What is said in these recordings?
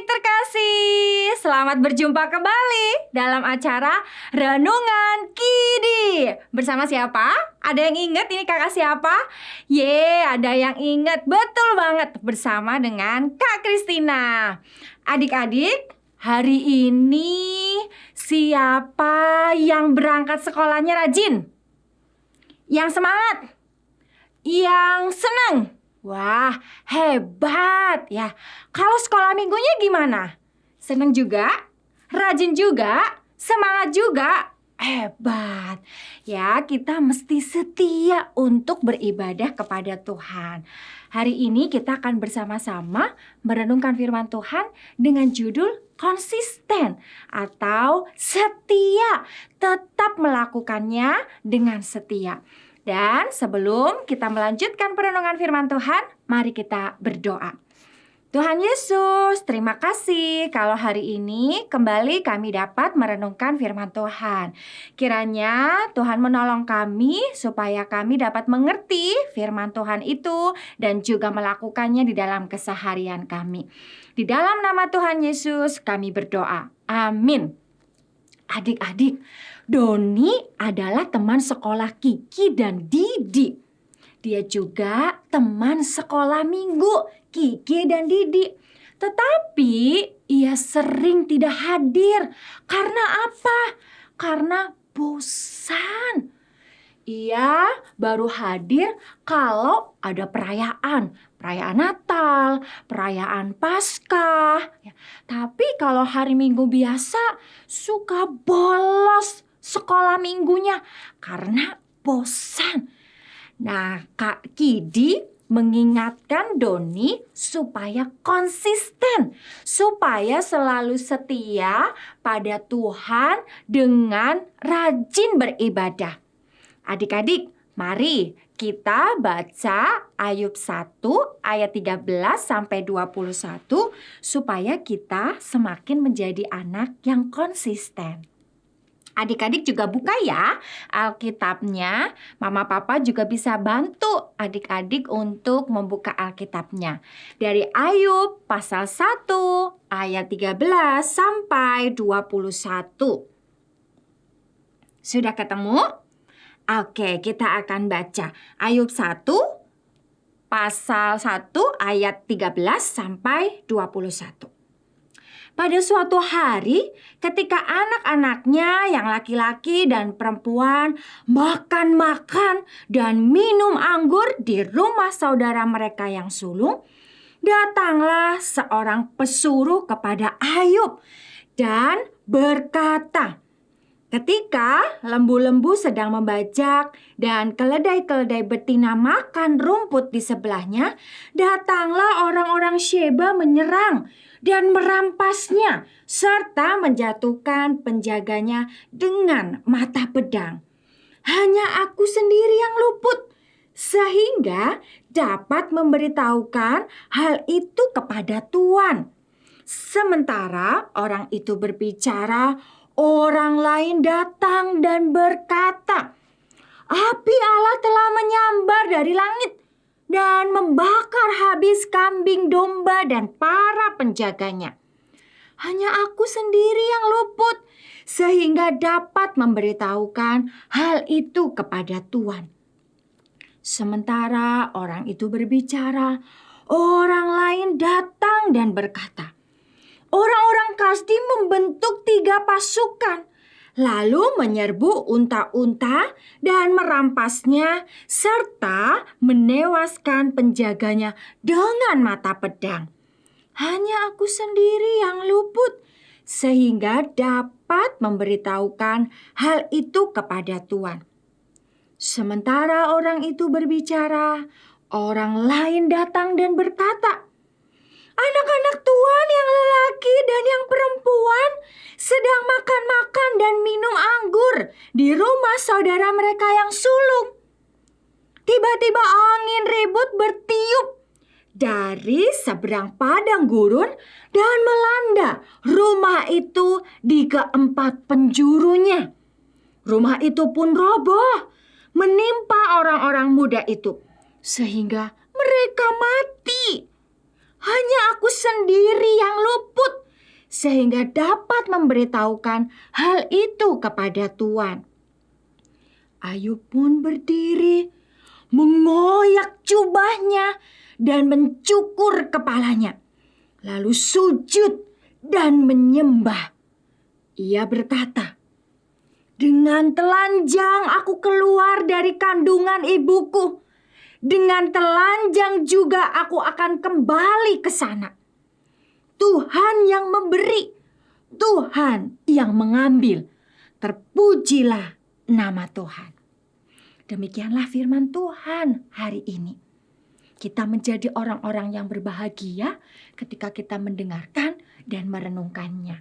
adik-adik terkasih, selamat berjumpa kembali dalam acara Renungan Kidi. Bersama siapa? Ada yang ingat ini kakak siapa? Ada yang ingat, betul banget, bersama dengan Kak Kristina. Adik-adik, hari ini siapa yang berangkat sekolahnya rajin? Yang semangat? Yang senang? Wah, hebat ya. Kalau sekolah minggunya gimana? Seneng juga? Rajin juga? Semangat juga? Hebat. Ya, kita mesti setia untuk beribadah kepada Tuhan. Hari ini kita akan bersama-sama merenungkan firman Tuhan dengan judul konsisten atau setia. Tetap melakukannya dengan setia. Dan sebelum kita melanjutkan perenungan firman Tuhan, mari kita berdoa. Tuhan Yesus, terima kasih kalau hari ini kembali kami dapat merenungkan firman Tuhan. Kiranya Tuhan menolong kami supaya kami dapat mengerti firman Tuhan itu dan juga melakukannya di dalam keseharian kami. Di dalam nama Tuhan Yesus kami berdoa. Amin. Adik-adik, Doni adalah teman sekolah Kiki dan Didi. Dia juga teman sekolah minggu Kiki dan Didi. Tetapi ia sering tidak hadir. Karena apa? Karena bosan. Ia baru hadir kalau ada perayaan Natal, perayaan Paskah. Tapi kalau hari Minggu biasa suka bolos sekolah minggunya karena bosan. Nah, Kak Kidi mengingatkan Doni supaya konsisten, supaya selalu setia pada Tuhan dengan rajin beribadah. Adik-adik, mari kita baca Ayub 1 ayat 13 sampai 21 supaya kita semakin menjadi anak yang konsisten. Adik-adik juga buka ya Alkitabnya. Mama Papa juga bisa bantu adik-adik untuk membuka Alkitabnya. Dari Ayub pasal 1 ayat 13 sampai 21. Sudah ketemu? Oke, kita akan baca Ayub 1 pasal 1 ayat 13 sampai 21. Pada suatu hari, ketika anak-anaknya yang laki-laki dan perempuan makan-makan dan minum anggur di rumah saudara mereka yang sulung, datanglah seorang pesuruh kepada Ayub dan berkata, ketika lembu-lembu sedang membajak dan keledai-keledai betina makan rumput di sebelahnya, datanglah orang-orang Sheba menyerang dan merampasnya serta menjatuhkan penjaganya dengan mata pedang. Hanya aku sendiri yang luput, sehingga dapat memberitahukan hal itu kepada Tuan. Sementara orang itu berbicara, orang lain datang dan berkata, api Allah telah menyambar dari langit dan membakar habis kambing domba dan para penjaganya. Hanya aku sendiri yang luput, sehingga dapat memberitahukan hal itu kepada Tuan. Sementara orang itu berbicara, orang lain datang dan berkata, orang-orang Kasdi membentuk 3 pasukan, lalu menyerbu unta-unta dan merampasnya serta menewaskan penjaganya dengan mata pedang. Hanya aku sendiri yang luput, sehingga dapat memberitahukan hal itu kepada Tuan. Sementara orang itu berbicara, orang lain datang dan berkata, anak-anak Tuan yang lelaki dan yang perempuan sedang makan-makan dan minum anggur di rumah saudara mereka yang sulung. Tiba-tiba angin ribut bertiup dari seberang padang gurun dan melanda rumah itu di keempat penjurunya. Rumah itu pun roboh, menimpa orang-orang muda itu, sehingga mereka mati. Hanya aku sendiri yang luput, sehingga dapat memberitahukan hal itu kepada Tuhan. Ayub pun berdiri, mengoyak jubahnya dan mencukur kepalanya, lalu sujud dan menyembah. Ia berkata, "Dengan telanjang aku keluar dari kandungan ibuku. Dengan telanjang juga aku akan kembali ke sana. Tuhan yang memberi, Tuhan yang mengambil. Terpujilah nama Tuhan." Demikianlah firman Tuhan hari ini. Kita menjadi orang-orang yang berbahagia ketika kita mendengarkan dan merenungkannya.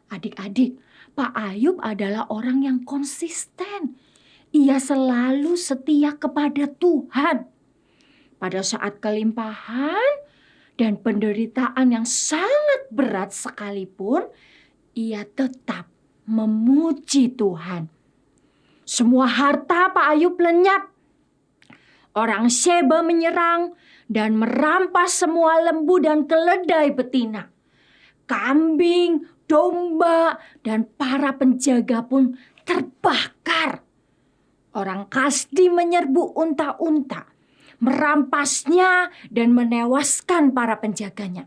Adik-adik, Pak Ayub adalah orang yang konsisten. Ia selalu setia kepada Tuhan. Pada saat kelimpahan dan penderitaan yang sangat berat sekalipun, ia tetap memuji Tuhan. Semua harta Pak Ayub lenyap. Orang Sheba menyerang dan merampas semua lembu dan keledai betina. Kambing, domba, dan para penjaga pun terbakar. Orang Kasdi menyerbu unta-unta, merampasnya dan menewaskan para penjaganya.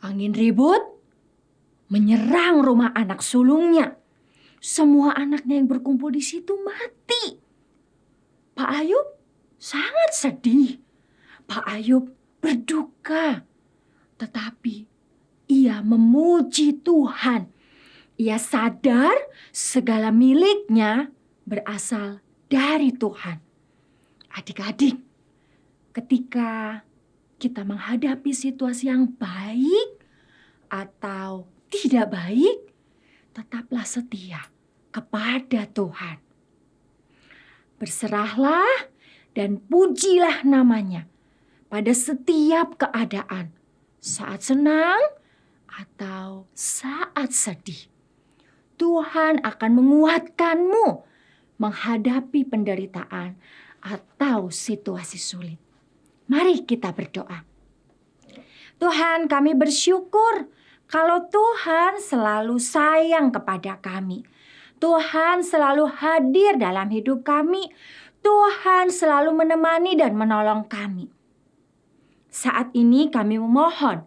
Angin ribut menyerang rumah anak sulungnya. Semua anaknya yang berkumpul di situ mati. Pak Ayub sangat sedih. Pak Ayub berduka, tetapi ia memuji Tuhan. Ia sadar segala miliknya berasal dari Tuhan. Adik-adik, ketika kita menghadapi situasi yang baik atau tidak baik, tetaplah setia kepada Tuhan. Berserahlah dan pujilah namanya pada setiap keadaan, saat senang atau saat sedih. Tuhan akan menguatkanmu menghadapi penderitaan atau situasi sulit. Mari kita berdoa. Tuhan, kami bersyukur kalau Tuhan selalu sayang kepada kami. Tuhan selalu hadir dalam hidup kami. Tuhan selalu menemani dan menolong kami. Saat ini kami memohon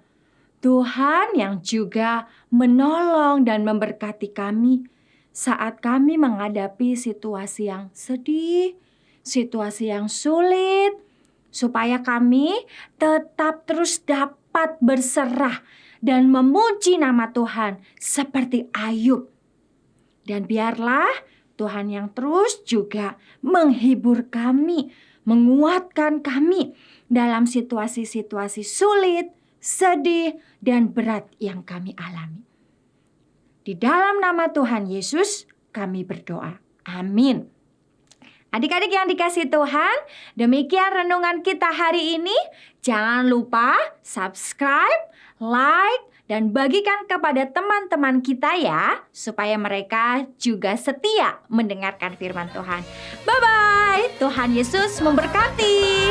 Tuhan yang juga menolong dan memberkati kami saat kami menghadapi situasi yang sedih, situasi yang sulit, supaya kami tetap terus dapat berserah dan memuji nama Tuhan seperti Ayub. Dan biarlah Tuhan yang terus juga menghibur kami, menguatkan kami dalam situasi-situasi sulit, sedih, dan berat yang kami alami. Di dalam nama Tuhan Yesus kami berdoa. Amin. Adik-adik yang dikasihi Tuhan, demikian renungan kita hari ini. Jangan lupa subscribe, like, dan bagikan kepada teman-teman kita ya, supaya mereka juga setia mendengarkan firman Tuhan. Bye-bye, Tuhan Yesus memberkati.